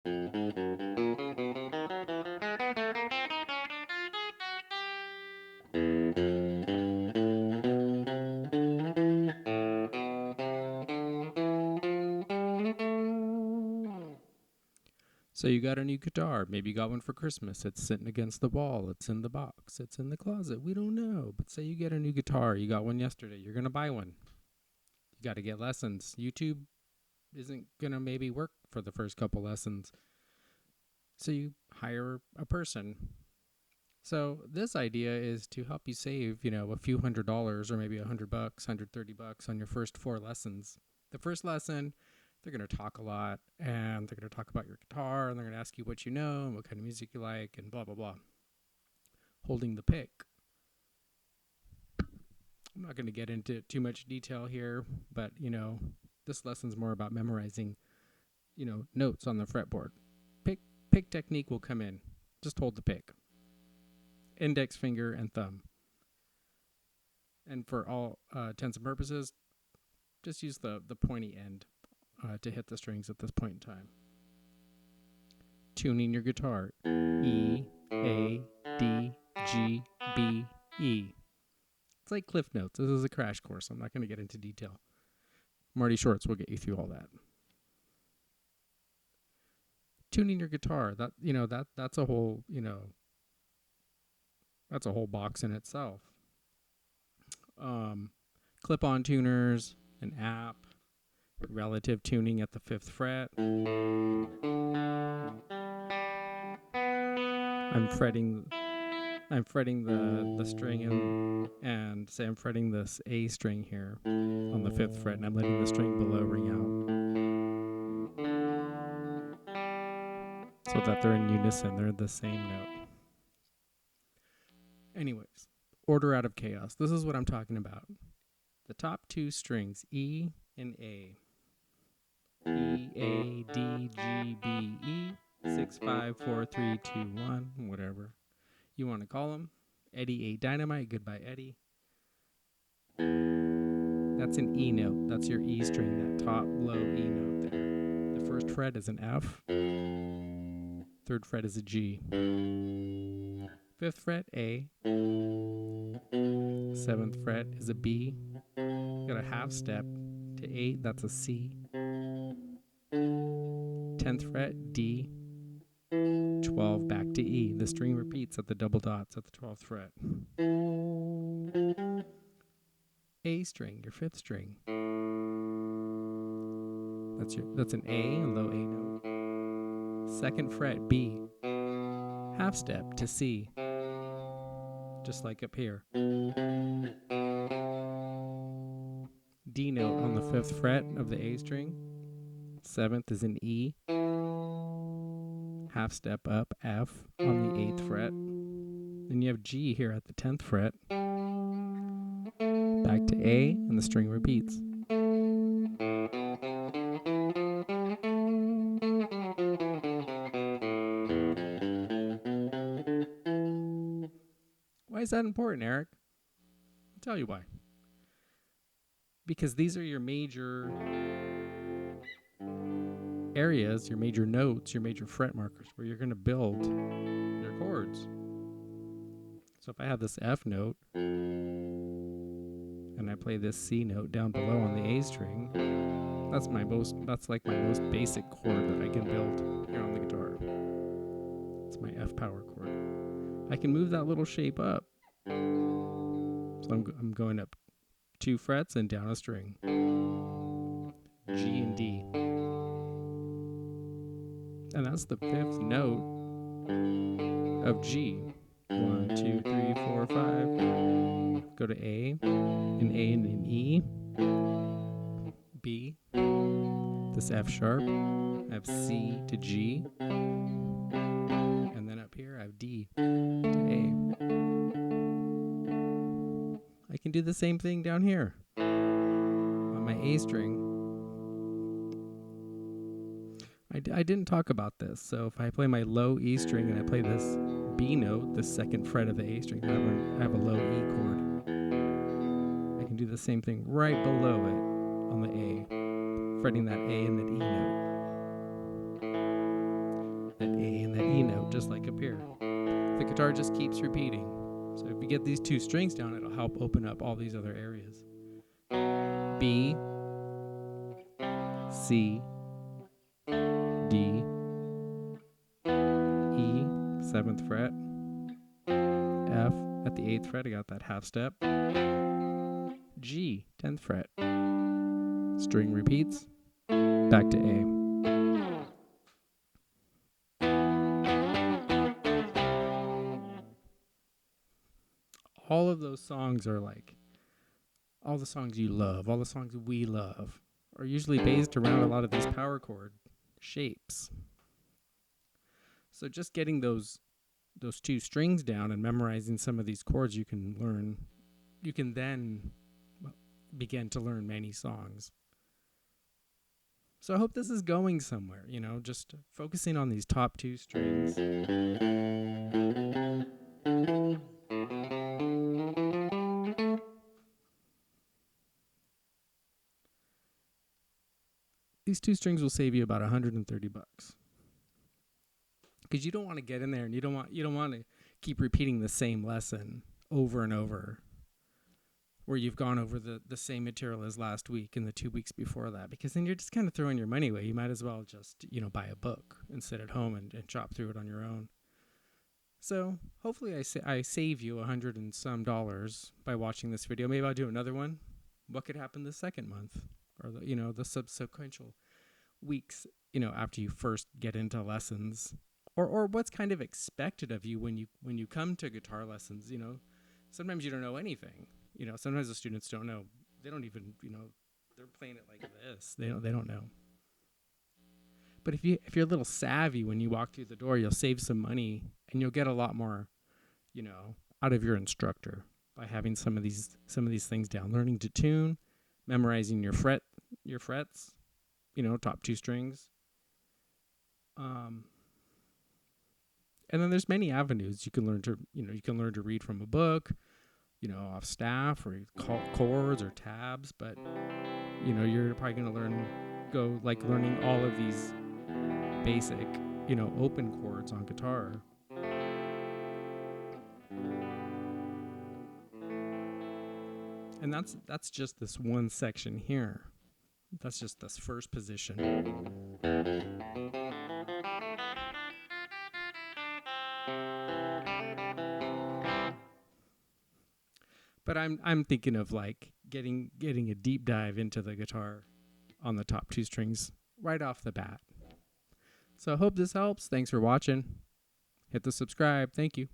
So you got a new guitar. Maybe you got one for Christmas. It's sitting against the wall. It's in the box. It's in the closet. We don't know. But say you get a new guitar. You got one yesterday. You're going to buy one. You got to get lessons. YouTube isn't going to maybe work for the first couple lessons. So you hire a person. So this idea is to help you save, a few $100 or maybe $100, $130 on your first 4 lessons. The first lesson, they're going to talk a lot, and they're going to talk about your guitar, and they're going to ask you what you know and what kind of music you like, and blah, blah, blah. Holding the pick. I'm not going to get into too much detail here, but, this lesson's more about memorizing, notes on the fretboard. Pick technique will come in. Just hold the pick. Index finger and thumb. And for all intents and purposes, just use the pointy end to hit the strings at this point in time. Tuning your guitar. E, A, D, G, B, E. It's like Cliff Notes. This is a crash course. I'm not going to get into detail. Marty Shorts will get you through all that. Tuning your guitar. That's a whole, that's a whole box in itself. Clip-on tuners, an app, relative tuning at the 5th fret. I'm fretting the string and say I'm fretting this A string here on the 5th fret, and I'm letting the string below ring out so that they're in unison. They're the same note. Anyways, order out of chaos. This is what I'm talking about. The top 2 strings, E and A. E, A, D, G, B, E. 6, 5, 4, 3, 2, 1, whatever you want to call them. Eddie A Dynamite, Goodbye Eddie. That's an E note. That's your E string, that top low E note there. The 1st fret is an F. 3rd fret is a G. 5th fret, A. 7th fret is a B. Got a half step to 8, that's a C. 10th fret, D. 12 back to E. The string repeats at the double dots at the 12th fret. A string, your 5th string. That's an A low A note. 2nd fret, B. Half step to C. Just like up here. D note on the 5th fret of the A string. 7th is an E. Half step up, F on the 8th fret. Then you have G here at the 10th fret. Back to A, and the string repeats. Why is that important, Eric? I'll tell you why. Because these are your major areas, your major notes, your major fret markers where you're going to build your chords. So if I have this F note and I play this C note down below on the A string, that's like my most basic chord that I can build here on the guitar. It's my F power chord. I can move that little shape up. So I'm going up 2 frets and down a string. G and D. And that's the 5th note of G. 1, 2, 3, 4, 5. Go to A, and an E. B. This F sharp. I have C to G. And then up here I have D to A. I can do the same thing down here on my A string. I didn't talk about this, so if I play my low E string and I play this B note, the 2nd fret of the A string, I have a low E chord. I can do the same thing right below it on the A, fretting that A and that E note. that A and that E note just like up here. The guitar just keeps repeating. So if you get these two strings down, it'll help open up all these other areas. B, C, D, E, 7th fret, F at the 8th fret, I got that half step, G, 10th fret, string repeats, back to A. All of those songs are like, all the songs you love, all the songs we love, are usually based around a lot of these power chord shapes. So just getting those two strings down and memorizing some of these chords, you can then begin to learn many songs. So I hope this is going somewhere, just focusing on these top two strings. These two strings will save you about $130. Because you don't want to get in there and you don't want to keep repeating the same lesson over and over, where you've gone over the same material as last week and the 2 weeks before that, because then you're just kind of throwing your money away. You might as well just, buy a book and sit at home and chop through it on your own. So hopefully I save you $100 and some by watching this video. Maybe I'll do another one. What could happen the second month, or the subsequential weeks, after you first get into lessons, or what's kind of expected of you when you come to guitar lessons. Sometimes you don't know anything. Sometimes the students don't know. They don't even, they're playing it like this. They don't know. But if you're a little savvy when you walk through the door, you'll save some money and you'll get a lot more, out of your instructor by having some of these things down. Learning to tune, memorizing your frets, top two strings. And then there's many avenues you can learn to read from a book, off staff, or chords or tabs. But you're probably going to learning all of these basic, open chords on guitar. And that's just this one section here. That's just this first position. But I'm thinking of like getting a deep dive into the guitar on the top two strings right off the bat. So I hope this helps. Thanks for watching. Hit the subscribe. Thank you.